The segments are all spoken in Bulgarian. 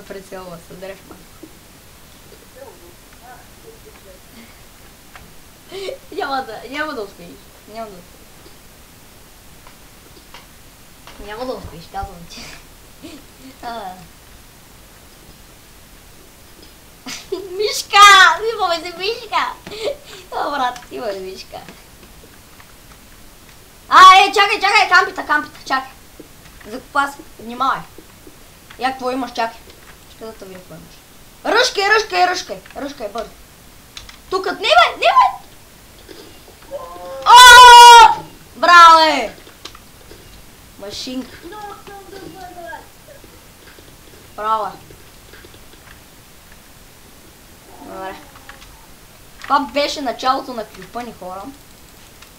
Прицелва се, дреш малко. Няма да успееш. Няма да успееш, казвам ти. Мишка! Имаме се мишка! Брат, имаме мишка. Чакай, кампита, чакай. Закупа се, внимавай. Я какво имаш, чакай. Ще да те видя какво имаш. Ръшкай, бързо. Тукът, не бе! Браве! Машинка. Браво е. Добре. Това беше началото на клипа ни, хора.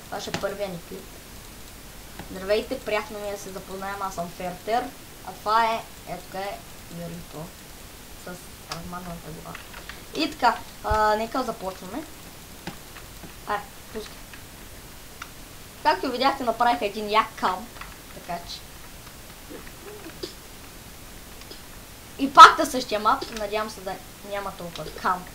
Това ще е първия ни клип. Здравейте, приятно ми да се запознаем, аз съм Фертер. А това е, ето е Юрито. С разманата глава. И така, нека започваме. Пускай. Както видяхте, направих един як камп. Така че. И пак да същия мап, надявам се да няма толкова камп.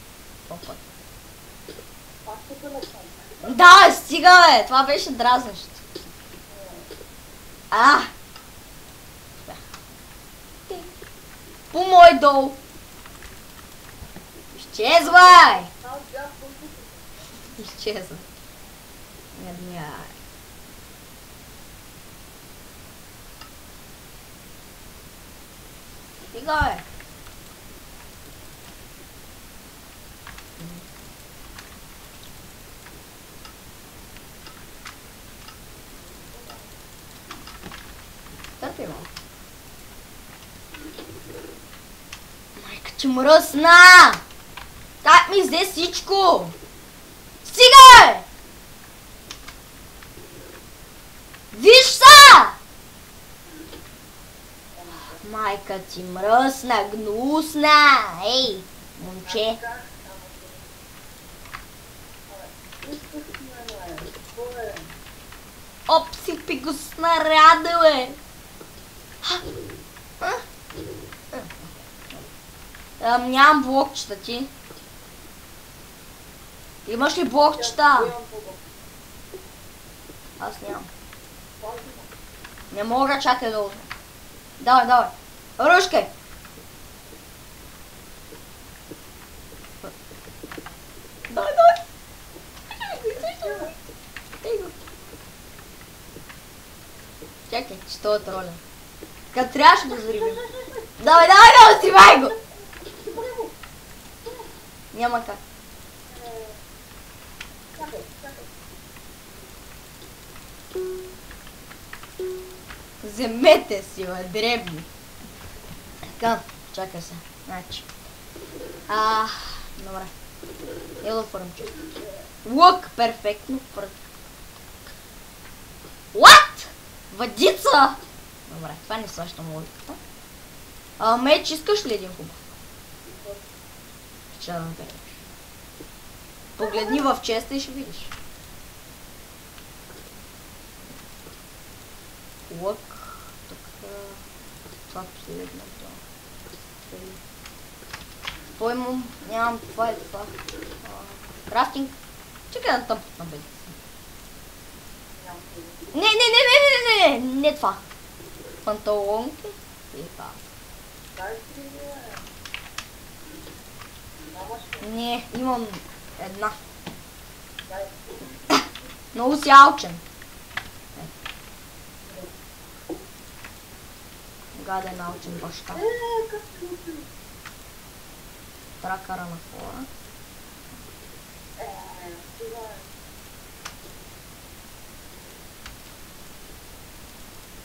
Да, стига бе! Това беше дразнещо. По мой дол! Изчезвай! Изчезвай. Стига бе! Търпи малко. Майка, че мръсна! Как ми взе всичко? Стига бе! Виж са! Майка ти мръсна, гнусна! Ей, момче! Обсипи го снаряда, бе! Нямам блокчета ти. Имаш ли блокчета? Аз нямам. Не мога, чакай да узна. Давай. Ръшкай! Давай! Чакай, че това е тролен. Като трябваше да взривим. Давай, взривай го! Няма как. Вземете си, бе, дребни. Така, чакай се. Значи. Добре. Ело фърмче. Лък, перфектно. What? Въдица! Добре, това не сващам логиката. Меч, искаш ли един хубав? Черен переш. Погледни в честа и ще видиш. Лък. Тук. Това последното. Какво имам? Нямам. Това е това. Крафтинг. Чакай да тъпът на бедица. Не това. Панталонки и това. Не, имам една. Много си алчен. Гаден алчен баща. Тракара на хора.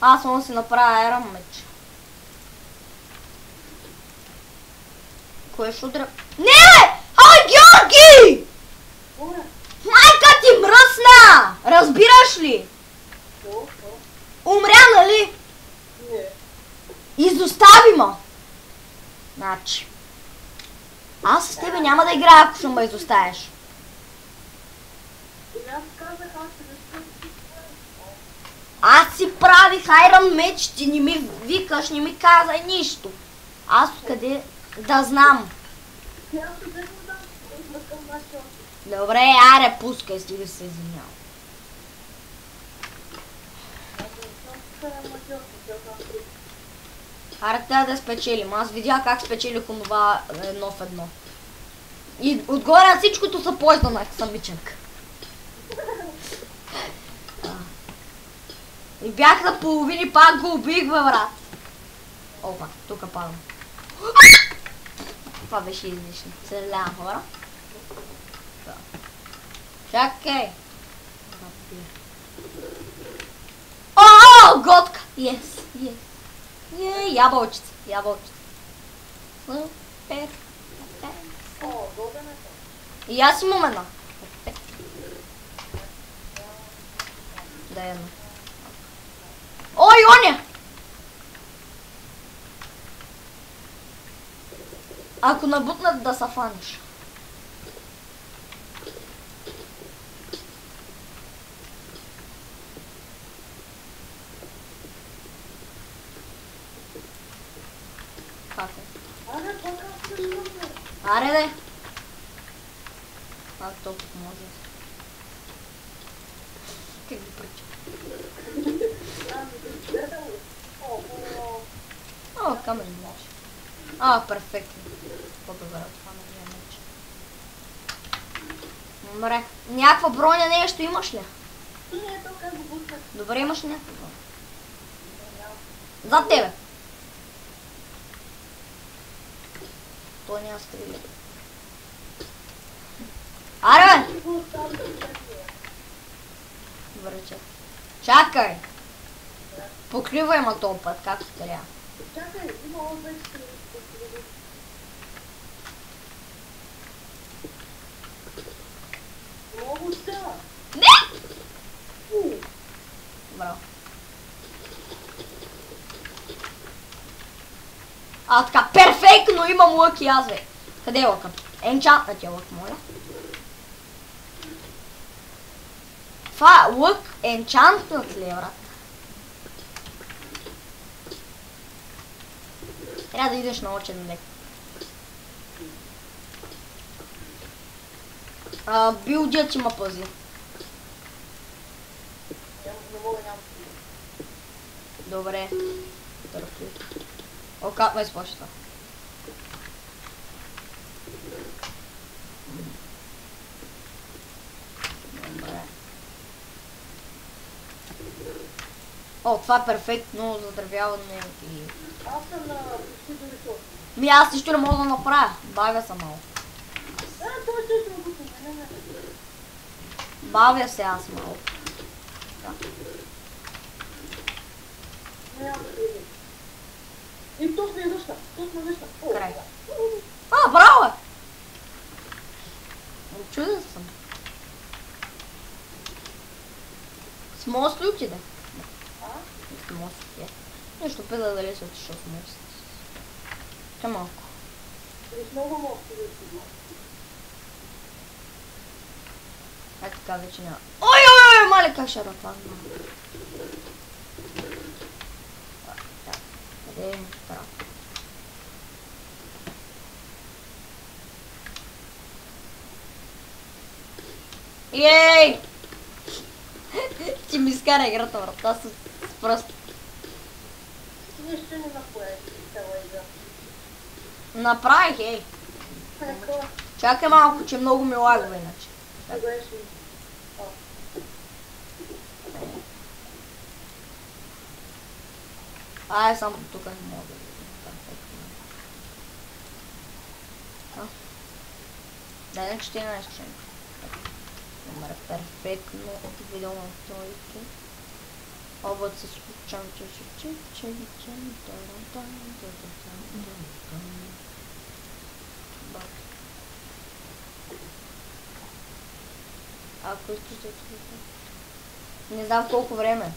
Аз мога да си направя айрон меч. Кое ще удря? Не! Георги! Майка ти мръсна! Разбираш ли? Умря, нали? Не. Изостави ма! Значи. Аз с тебе няма да играя, ако ще ме изоставиш. Аз си правих айрон меч, ти не ми викаш, не ми казай нищо. Аз къде да знам? Добре, аре, пускай, стига се извинявам. Аре, трябва да спечелим. Аз видях как спечелих онова 1-1. И отгоре на всичкото се познанах самичък. И бях на половини, пак го убих, бе, брат. Опа, тук падам. Това беше излишно. Съжалявам, хора. Да. Чакай. О, готка! Yes, yes. Ябълчица, ябълчица. Супер. И аз имам една. Да, една. Ой, оня! Ако набутнат да се фаниш. Как е? Аре, де! Как толкова може? Как ги прича? О, камен може. Перфектно. По-добре от това нания меч. Добре. Някаква броня нещо имаш ли? Не, то как го бутна. Добре, имаш ли някаква броня? Зад тебе. Той няма стрели. Аре, бе! Добре, чакай. Покривай ма този път, както трябва. Чакай, има още стрели. Много става. Не! Браво. Така, перфектно имам лък и аз, бе. Къде е лъка? Енчантнат е лък, моля. Това лък енчантнат ли е, брат? Трябва да идеш на очен лек. Билдият има пази. Добре. Търпи. О, как ме изплаща? Добре. О, това е перфектно заздравяване и... Аз съм на почти до ресурс. Аз нищо не мога да направя. Бавя се малко. Това е точно го помене. Бавя се аз малко. Да. И тук не връща. Тук не връща. Край. Браво е! Чуден съм. С мост ли отиде? С мост е. Нещо пита дали се отишъл с мост. Те малко. С много мости да си. Така вече няма. Ой, мале, как ще ръпа. Къде е прав? Ей! Ти ми изкара играта, врата с пръст. Нищо не направи цяла игра. Направих, ей! Така. Чакай малко, че много ми лагва иначе. Грешно. Само тук не мога да видим. Дай на 14 ченка. Добре, перфектно видео на тройки. Обът с чам. Ако искаш да не знам колко време.